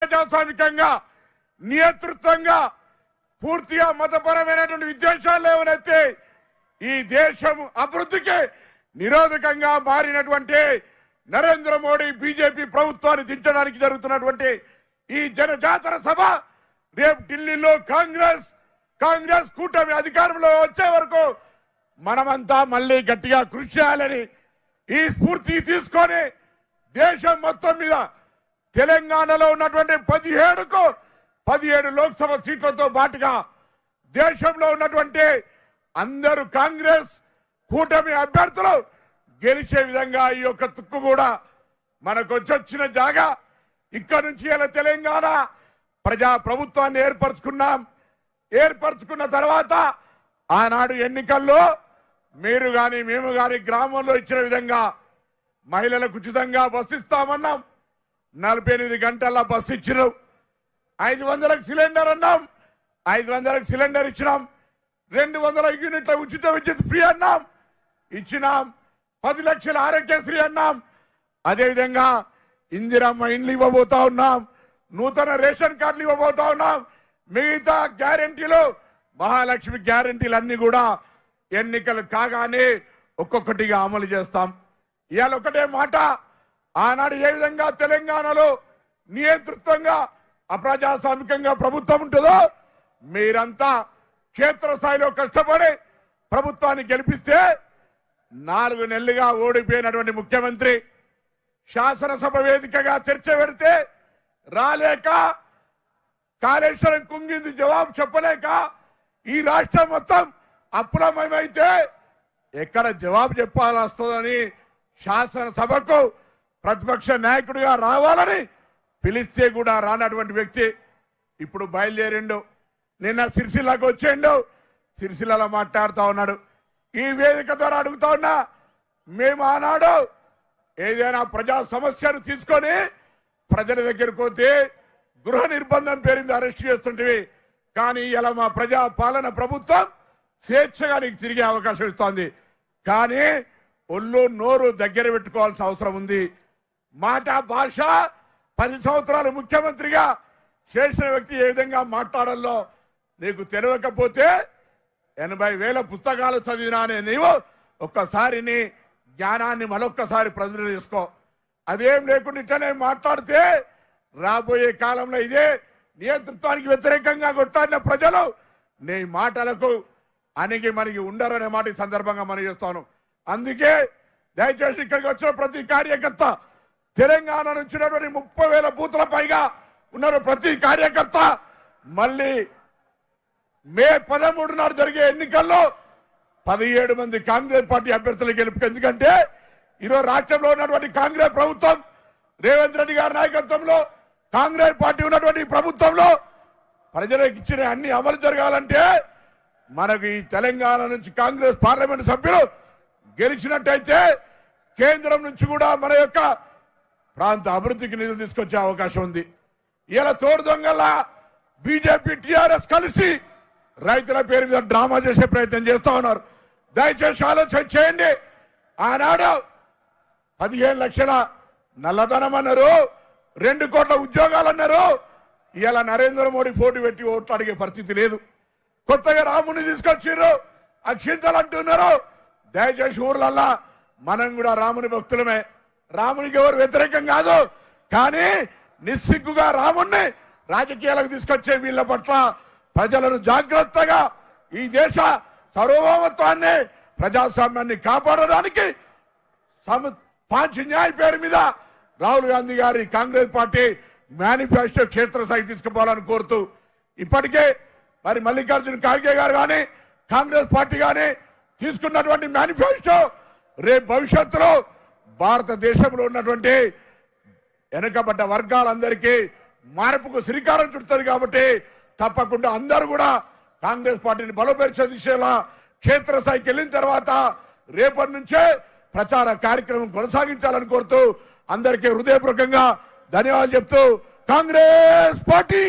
అప్రజాస్వామికంగా నియంతృత్వంగా పూర్తిగా మతపరమైనటువంటి విద్వేషాలు లేవనైతే ఈ దేశం అభివృద్ధికి నిరోధకంగా మారినటువంటి నరేంద్ర మోడీ బీజేపీ ప్రభుత్వాన్ని దించడానికి జరుగుతున్నటువంటి ఈ జనజాతర సభ రేపు ఢిల్లీలో కాంగ్రెస్ కూటమి అధికారంలో వచ్చే వరకు మనమంతా మళ్ళీ గట్టిగా కృషి చేయాలని ఈ స్ఫూర్తి తీసుకొని దేశం మొత్తం మీద తెలంగాణలో ఉన్నటువంటి 17 లోక్సభ సీట్లతో పాటుగా దేశంలో ఉన్నటువంటి అందరూ కాంగ్రెస్ కూటమి అభ్యర్థులు గెలిచే విధంగా ఈ యొక్క తుక్కు కూడా మనకు వచ్చిన జాగా ఇక్కడ నుంచి ఇలా తెలంగాణ ప్రజా ప్రభుత్వాన్ని ఏర్పరచుకున్న తర్వాత ఆనాడు ఎన్నికల్లో మీరు గాని మేము గాని గ్రామంలో ఇచ్చిన విధంగా మహిళలకు ఉచితంగా బస్సు ఇస్తామన్నాం 48 గంటల బస్సు ఇచ్చినాం 500కి సిలిండర్ అన్నాం 500కి సిలిండర్ ఇచ్చినాం 200 యూనిట్ల ఉచిత విద్యుత్ ఫ్రీ అన్నాం ఇచ్చినాం 10 లక్షల ఆరోగ్యశ్రీ అన్నాం అదేవిధంగా ఇందిరమ్మ ఇండ్లు ఇవ్వబోతా ఉన్నాం నూతన రేషన్ కార్డులు ఇవ్వబోతా ఉన్నాం మిగతా గ్యారెంటీలు మహాలక్ష్మి గ్యారెంటీలు అన్ని కూడా ఎన్నికలు కాగానే ఒక్కొక్కటిగా అమలు చేస్తాం ఇవాళ ఒకటే మాట ఆనాడు ఏ విధంగా తెలంగాణలో నియంతృత్వంగా అప్రజాస్వామికంగా ప్రభుత్వం ఉంటుందో మీరంతా క్షేత్రస్థాయిలో కష్టపడి ప్రభుత్వాన్ని గెలిపిస్తే 4 నెలలుగా ఓడిపోయినటువంటి ముఖ్యమంత్రి శాసనసభ వేదికగా చర్చ పెడితే రాలేక కాళేశ్వరం కుంగింది జవాబు చెప్పలేక ఈ రాష్ట్రం మొత్తం అప్పులమయమైతే ఎక్కడ జవాబు చెప్పాల్సి వస్తుందని శాసనసభకు ప్రతిపక్ష నాయకుడిగా రావాలని పిలిస్తే కూడా రానటువంటి వ్యక్తి ఇప్పుడు బయలుదేరిండు నిన్న సిరిసిల్లకు వచ్చిండు సిరిసిల్లలో మాట్లాడుతూ ఉన్నాడు ఈ వేదిక ద్వారా అడుగుతా ఉన్నా మేము ఆనాడు ఏదైనా ప్రజా సమస్యను తీసుకొని ప్రజల దగ్గరకు పోతే గృహ నిర్బంధం పేరుంది అరెస్ట్ చేస్తుంటే కానీ ఇలా మా ప్రజా పాలన ప్రభుత్వం స్వేచ్ఛగా నీకు తిరిగే అవకాశం ఇస్తోంది కానీ ఒళ్ళు నోరు దగ్గర పెట్టుకోవాల్సిన అవసరం ఉంది మాట భాష 10 సంవత్సరాలు ముఖ్యమంత్రిగా చేసిన వ్యక్తి ఏ విధంగా మాట్లాడాలో నీకు తెలియకపోతే 80,000 పుస్తకాలు చదివినానే నీవు ఒక్కసారి నీ జ్ఞానాన్ని మరొక్కసారి ప్రజలు చేసుకో అదేం లేకుండా ఇట్లనే మాట్లాడితే రాబోయే కాలంలో ఇదే నియంతృత్వానికి వ్యతిరేకంగా కొట్టాడిన ప్రజలు నీ మాటలకు అణిగి మనకి ఉండరనే మాట ఈ సందర్భంగా మనం చేస్తాను అందుకే దయచేసి ఇక్కడికి వచ్చిన ప్రతి కార్యకర్త తెలంగాణ నుంచి 30,000 బూతుల పైగా ఉన్నారు ప్రతి కార్యకర్త మళ్ళీ మే 13 నాడు జరిగే ఎన్నికల్లో 17 మంది కాంగ్రెస్ పార్టీ అభ్యర్థులు గెలుపు ఎందుకంటే ఈరోజు రాష్ట్రంలో ఉన్నటువంటి కాంగ్రెస్ ప్రభుత్వం రేవంత్ రెడ్డి గారి నాయకత్వంలో కాంగ్రెస్ పార్టీ ఉన్నటువంటి ప్రభుత్వంలో ప్రజలకు ఇచ్చిన అన్ని అమలు జరగాలంటే మనకు ఈ తెలంగాణ నుంచి కాంగ్రెస్ పార్లమెంట్ సభ్యులు గెలిచినట్టయితే కేంద్రం నుంచి కూడా మన యొక్క ప్రాంత అభివృద్ధికి నిధులు తీసుకొచ్చే అవకాశం ఉంది ఇలా తోడు దొంగల బీజేపీ టీఆర్ఎస్ కలిసి రైతుల పేరు మీద డ్రామా చేసే ప్రయత్నం చేస్తా ఉన్నారు దయచేసి ఆలోచన చేయండి ఆనాడు 15 లక్షల నల్లధనం అన్నారు 2 కోట్ల ఉద్యోగాలు అన్నారు ఇలా నరేంద్ర మోడీ పోటీ పెట్టి ఓట్లు అడిగే పరిస్థితి లేదు కొత్తగా రాముని తీసుకొచ్చారు అక్షింతలు అంటున్నారు దయచేసి ఊర్లల్లా మనం కూడా రాముని భక్తులమే రామునికి ఎవరు వ్యతిరేకం కాదు కానీ నిస్సిగ్గుగా రాముణ్ణి రాజకీయాలకు తీసుకొచ్చే వీళ్ళ పట్ల ప్రజలను జాగ్రత్తగా ఈ దేశ సార్వభౌమత్వాన్ని ప్రజాస్వామ్యాన్ని కాపాడడానికి న్యాయ పేరు మీద రాహుల్ గాంధీ గారి కాంగ్రెస్ పార్టీ మేనిఫెస్టో క్షేత్రస్థాయికి తీసుకుపోవాలని కోరుతూ ఇప్పటికే మరి మల్లికార్జున ఖార్గే గారు కానీ కాంగ్రెస్ పార్టీ కానీ తీసుకున్నటువంటి మేనిఫెస్టో రేపు భవిష్యత్తులో భారతదేశంలో ఉన్నటువంటి వెనుకబడ్డ వర్గాలందరికీ మార్పుకు శ్రీకారం చుడుతుంది కాబట్టి తప్పకుండా అందరూ కూడా కాంగ్రెస్ పార్టీని బలోపేత దిశలా క్షేత్రస్థాయికి వెళ్ళిన తర్వాత రేపటి నుంచే ప్రచార కార్యక్రమం కొనసాగించాలని కోరుతూ అందరికీ హృదయపూర్వకంగా ధన్యవాదాలు చెప్తూ కాంగ్రెస్ పార్టీ